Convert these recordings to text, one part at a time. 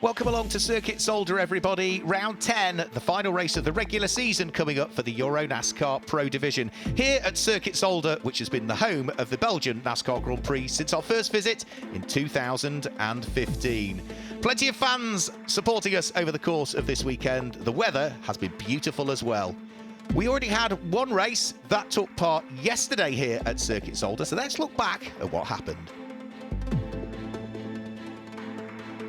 Welcome along to Circuit Zolder, everybody. Round 10, the final race of the regular season coming up for the EuroNASCAR Pro Division. Here at Circuit Zolder, which has been the home of the Belgian NASCAR Grand Prix since our first visit in 2015. Plenty of fans supporting us over the course of this weekend. The weather has been beautiful as well. We already had one race that took part yesterday here at Circuit Zolder, so let's look back at what happened.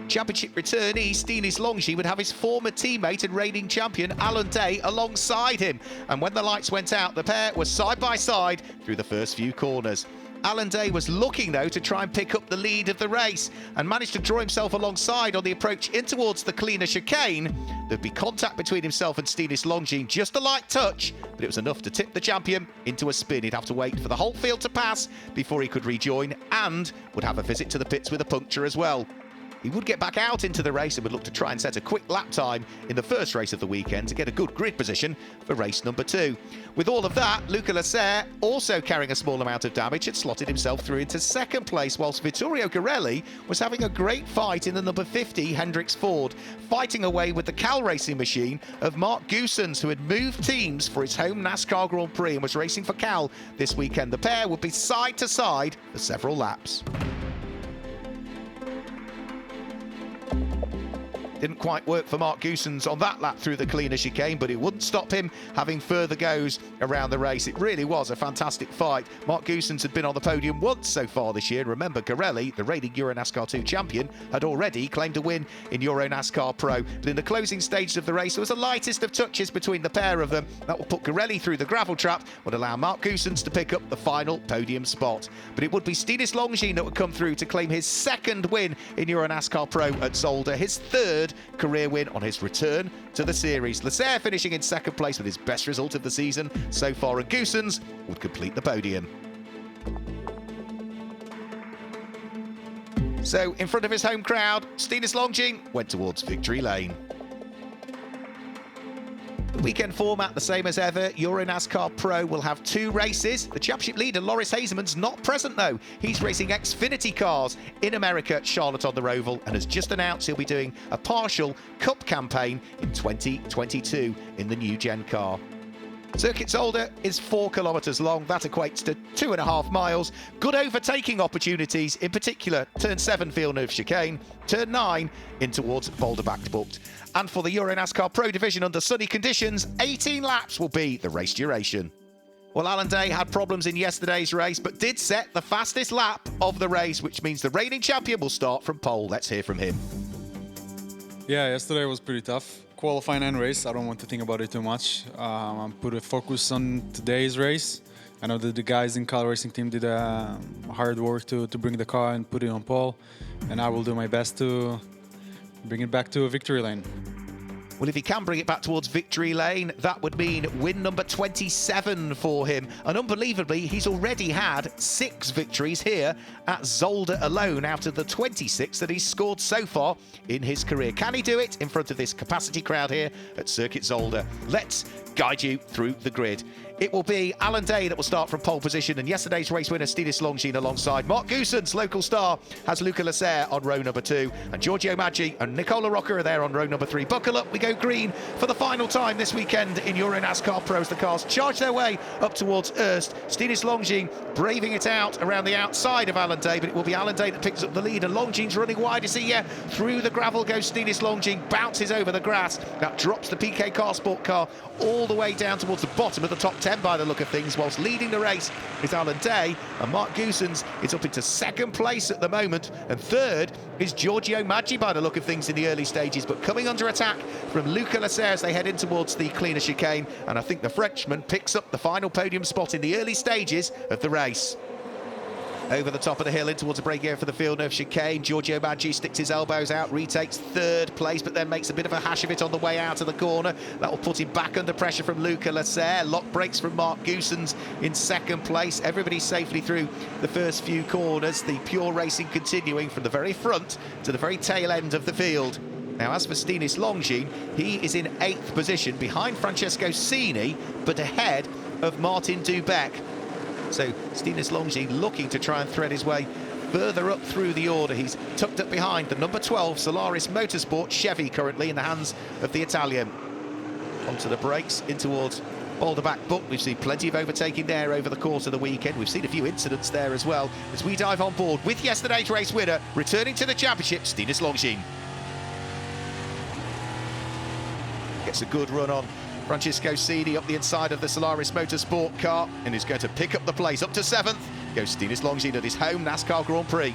Championship returnee Stinis Longji would have his former teammate and reigning champion Alan Day alongside him, and when the lights went out, the pair were side by side through the first few corners. Alan Day was looking though to try and pick up the lead of the race and managed to draw himself alongside on the approach in towards the cleaner chicane. There'd be contact between himself and Stinis Longji, just a light touch, but it was enough to tip the champion into a spin. He'd have to wait for the whole field to pass before he could rejoin, and would have a visit to the pits with a puncture as well. He would get back out into the race and would look to try and set a quick lap time in the first race of the weekend to get a good grid position for race number 2. With all of that, Luca Lasser, also carrying a small amount of damage, had slotted himself through into second place, whilst Vittorio Garelli was having a great fight in the number 50 Hendricks Ford, fighting away with the Cal racing machine of Mark Werrell, who had moved teams for his home NASCAR Grand Prix and was racing for Cal this weekend. The pair would be side to side for several laps. Didn't quite work for Mark Werrell on that lap through the cleaner chicane, but it wouldn't stop him having further goes around the race. It really was a fantastic fight. Mark Werrell had been on the podium once so far this year. Remember, Garelli, the reigning EuroNASCAR 2 champion, had already claimed a win in EuroNASCAR Pro. But in the closing stages of the race, there was the lightest of touches between the pair of them. That will put Garelli through the gravel trap, would allow Mark Werrell to pick up the final podium spot. But it would be Stinis Longji that would come through to claim his second win in EuroNASCAR Pro at Zolder, his third career win on his return to the series. Lasser finishing in second place with his best result of the season so far, and Werrell would complete the podium. So in front of his home crowd, Stinis Longji went towards victory lane. The weekend format the same as ever. EuroNASCAR Pro will have 2 races. The championship leader, Loris Hazeman's not present though. He's racing Xfinity cars in America, Charlotte on the Roval, and has just announced he'll be doing a partial Cup campaign in 2022 in the new Gen car. Circuit Zolder is 4 kilometres long. That equates to 2.5 miles. Good overtaking opportunities, in particular turn 7 Villeneuve chicane, turn 9 in towards Boulder backed booked. And for the EuroNASCAR Pro Division under sunny conditions, 18 laps will be the race duration. Well, Alan Day had problems in yesterday's race, but did set the fastest lap of the race, which means the reigning champion will start from pole. Let's hear from him. Yeah, yesterday was pretty tough. Qualifying and race, I don't want to think about it too much. I'm put a focus on today's race. I know that the guys in Cal Racing team did hard work to bring the car and put it on pole, and I will do my best to bring it back to a victory lane. Well, if he can bring it back towards victory lane, that would mean win number 27 for him. And unbelievably, he's already had 6 victories here at Zolder alone out of the 26 that he's scored so far in his career. Can he do it in front of this capacity crowd here at Circuit Zolder? Let's guide you through the grid. It will be Alan Day that will start from pole position, and yesterday's race winner Stinis Longji alongside Mark Werrell. Local star has Luca Lasser on row number 2, and Giorgio Maggi and Nicola Rocca are there on row number 3. Buckle up, we go green for the final time this weekend in EuroNASCAR Pro as the cars charge their way up towards Erst. Stinis Longji braving it out around the outside of Alan Day, but it will be Alan Day that picks up the lead, and Longji's running wide. You see, yeah, through the gravel goes Stinis Longji, bounces over the grass. That drops the PK Car Sport car all the way down towards the bottom of the top 10 by the look of things, whilst leading the race is Alan Day, and Mark Werrell is up into second place at the moment, and third is Giorgio Maggi by the look of things in the early stages, but coming under attack from Luca Lasser as they head in towards the cleaner chicane, and I think the Frenchman picks up the final podium spot in the early stages of the race. Over the top of the hill in towards a break here for the Villeneuve chicane. Giorgio Maggi sticks his elbows out, retakes third place, but then makes a bit of a hash of it on the way out of the corner. That will put him back under pressure from Luca Lasser. Lock brakes from Mark Werrell in second place. Everybody safely through the first few corners. The pure racing continuing from the very front to the very tail end of the field. Now, as for Stinis Longji, he is in 8th position behind Francesco Cini, but ahead of Martin Dubeck. So Stinis Longji looking to try and thread his way further up through the order. He's tucked up behind the number 12 Solaris Motorsport Chevy, currently in the hands of the Italian. Onto the brakes, in towards Boulder Back Book. We've seen plenty of overtaking there over the course of the weekend. We've seen a few incidents there as well, as we dive on board with yesterday's race winner, returning to the championship, Stinus Longines. Gets a good run on Francesco Cini up the inside of the Solaris Motorsport car, and is going to pick up the place. Up to 7th goes Stinus Longines at his home NASCAR Grand Prix.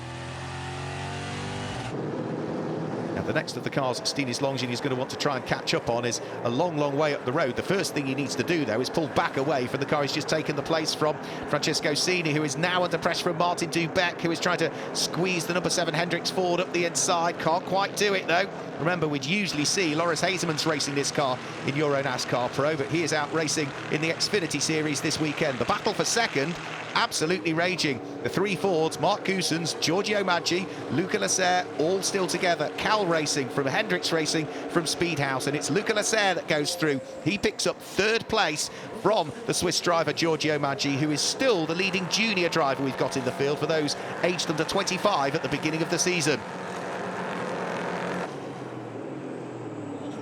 Now, the next of the cars Stinus Longines is going to want to try and catch up on is a long, long way up the road. The first thing he needs to do, though, is pull back away from the car he's just taken the place from, Francesco Cini, who is now under pressure from Martin Dubeck, who is trying to squeeze the number 7 Hendricks Ford up the inside. Can't quite do it, though. Remember, we'd usually see Loris Hazeman's racing this car in EuroNASCAR Pro, but he is out racing in the Xfinity Series this weekend. The battle for second, absolutely raging. The 3 Fords, Mark Goosens, Giorgio Maggi, Luca Lasser, all still together. Cal Racing from Hendricks Racing from Speedhouse, and it's Luca Lasser that goes through. He picks up 3rd place from the Swiss driver Giorgio Maggi, who is still the leading junior driver we've got in the field for those aged under 25 at the beginning of the season.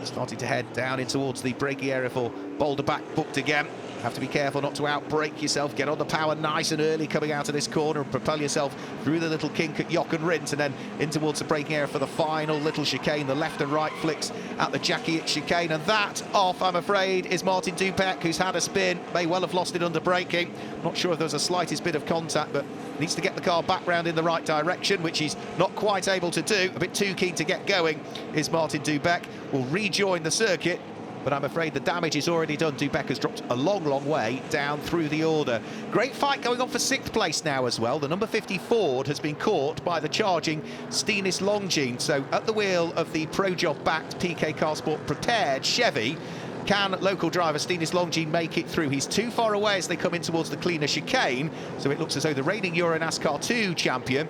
Starting to head down in towards the braking area for Boulder Back Booked again. Have to be careful not to outbrake yourself. Get on the power nice and early coming out of this corner and propel yourself through the little kink at Jochen Rindt, and then in towards the braking area for the final little chicane. The left and right flicks at the Jackie chicane, and that off, I'm afraid, is Martin Dubeck, who's had a spin. May well have lost it under braking. Not sure if there was the slightest bit of contact, but needs to get the car back round in the right direction, which he's not quite able to do. A bit too keen to get going is Martin Dubeck. Will rejoin the circuit, but I'm afraid the damage is already done. Dubeck has dropped a long, long way down through the order. Great fight going on for 6th place now as well. The number 50 Ford has been caught by the charging Stinus Longines. So at the wheel of the Projob-backed PK Carsport prepared Chevy, can local driver Stinus Longines make it through? He's too far away as they come in towards the cleaner chicane, so it looks as though the reigning EuroNASCAR 2 champion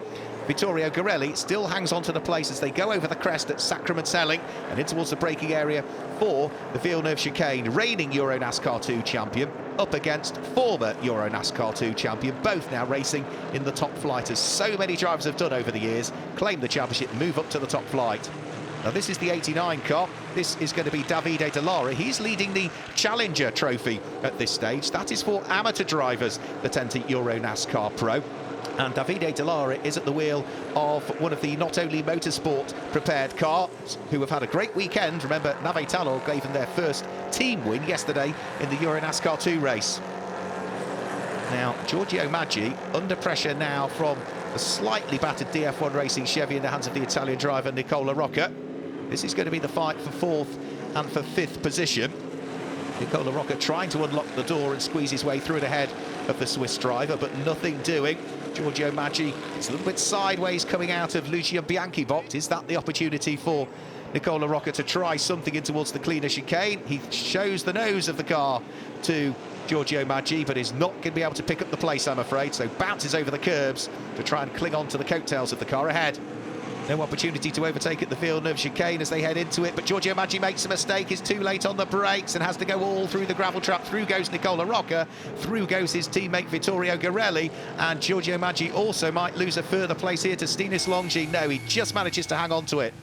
Vittorio Garelli still hangs on to the place as they go over the crest at Sacrament-Selling and in towards the braking area for the Villeneuve chicane. Reigning EuroNASCAR 2 champion up against former EuroNASCAR 2 champion, both now racing in the top flight, as so many drivers have done over the years, claim the championship, move up to the top flight. Now, this is the 89 car. This is going to be Davide Delara. He's leading the Challenger Trophy at this stage. That is for amateur drivers that enter EuroNASCAR Pro. And Davide Delara is at the wheel of one of the not only motorsport prepared cars, who have had a great weekend. Remember, Nave Talor gave them their first team win yesterday in the EuroNASCAR 2 race. Now, Giorgio Maggi under pressure now from the slightly battered DF1 Racing Chevy in the hands of the Italian driver Nicola Rocca. This is going to be the fight for 4th and for 5th position. Nicola Rocca trying to unlock the door and squeeze his way through it ahead of the Swiss driver, but nothing doing. Giorgio Maggi is a little bit sideways coming out of Lucia Bianchi box. Is that the opportunity for Nicola Rocca to try something in towards the cleaner chicane? He shows the nose of the car to Giorgio Maggi, but is not going to be able to pick up the place, I'm afraid, so bounces over the curbs to try and cling on to the coattails of the car ahead. No opportunity to overtake at the Villeneuve chicane as they head into it, but Giorgio Maggi makes a mistake, is too late on the brakes and has to go all through the gravel trap. Through goes Nicola Rocca, through goes his teammate Vittorio Garelli, and Giorgio Maggi also might lose a further place here to Stinus Longines. No, he just manages to hang on to it.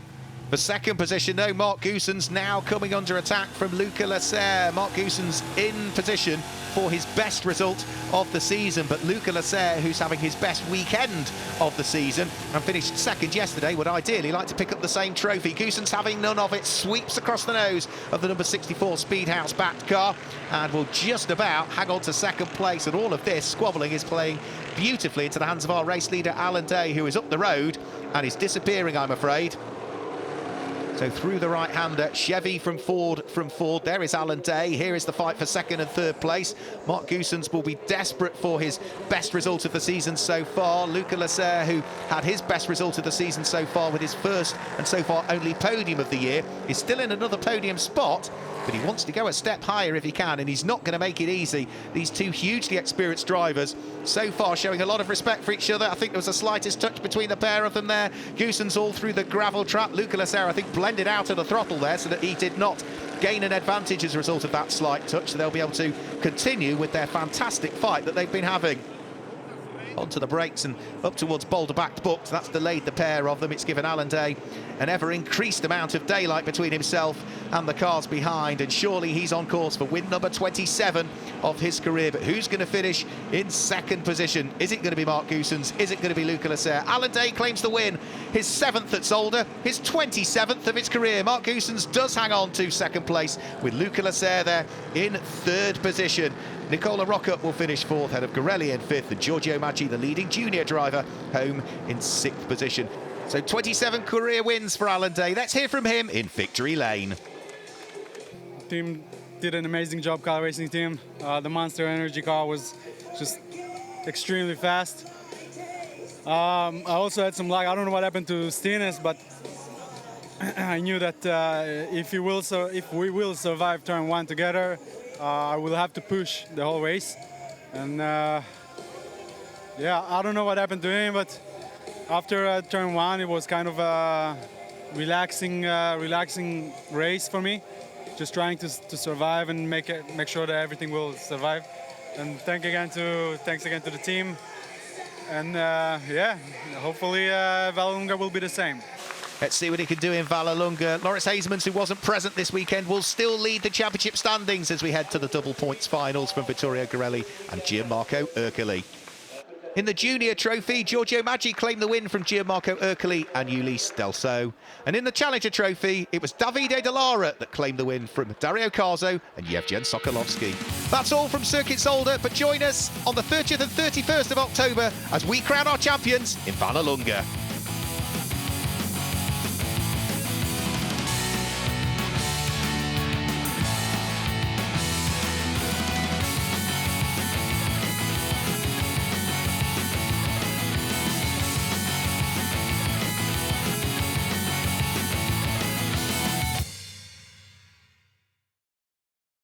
For 2nd position, though, Mark Goosens now coming under attack from Luca Lasser. Mark Goosens in position for his best result of the season, but Luca Lasser, who's having his best weekend of the season and finished 2nd yesterday, would ideally like to pick up the same trophy. Goosens having none of it, sweeps across the nose of the number 64 Speedhouse backed car and will just about hang on to 2nd place. And all of this squabbling is playing beautifully into the hands of our race leader Alan Day, who is up the road and is disappearing, I'm afraid. So through the right-hander, Chevy from Ford. There is Alan Day. Here is the fight for 2nd and 3rd place. Mark Goosens will be desperate for his best result of the season so far. Luca Lasser, who had his best result of the season so far with his first and so far only podium of the year, is still in another podium spot, but he wants to go a step higher if he can, and he's not going to make it easy. These two hugely experienced drivers so far showing a lot of respect for each other. I think there was the slightest touch between the pair of them there. Goosens all through the gravel trap. Luca Lasser, I think, blended out of the throttle there so that he did not gain an advantage as a result of that slight touch. So they'll be able to continue with their fantastic fight that they've been having. onto the brakes and up towards boulder-backed books. That's delayed the pair of them. It's given Alan Day an ever-increased amount of daylight between himself and the cars behind, and surely he's on course for win number 27 of his career. But who's going to finish in second position? Is it going to be Mark Goossens? Is it going to be Luca Lasser? Alan Day claims the win, his 7th at Zolder, his 27th of his career. Mark Goossens does hang on to second place, with Luca Lasser there in 3rd position. Nicola Rockup will finish 4th, ahead of Gorelli in 5th, and Giorgio Maggi, the leading junior driver, home in 6th position. So 27 career wins for Alan Day. Let's hear from him in victory lane. Team did an amazing job, car racing team. The Monster Energy car was just extremely fast. I also had some luck. I don't know what happened to Stines, but I knew that if we will survive turn 1 together, I will have to push the whole race. And yeah, I don't know what happened to him, but after turn 1, it was kind of a relaxing race for me. Just trying to survive and make sure that everything will survive. And thanks again to the team. And yeah, hopefully Vallelunga will be the same. Let's see what he can do in Vallelunga. Lawrence Hasemans, who wasn't present this weekend, will still lead the championship standings as we head to the double points finals from Vittorio Gorelli and Gianmarco Ercoli. In the Junior Trophy, Giorgio Maggi claimed the win from Gianmarco Ercoli and Ulysse Delso. And in the Challenger Trophy, it was Davide Dallara that claimed the win from Dario Carzo and Yevgen Sokolovsky. That's all from Circuit Zolder, but join us on the 30th and 31st of October as we crown our champions in Vallelunga.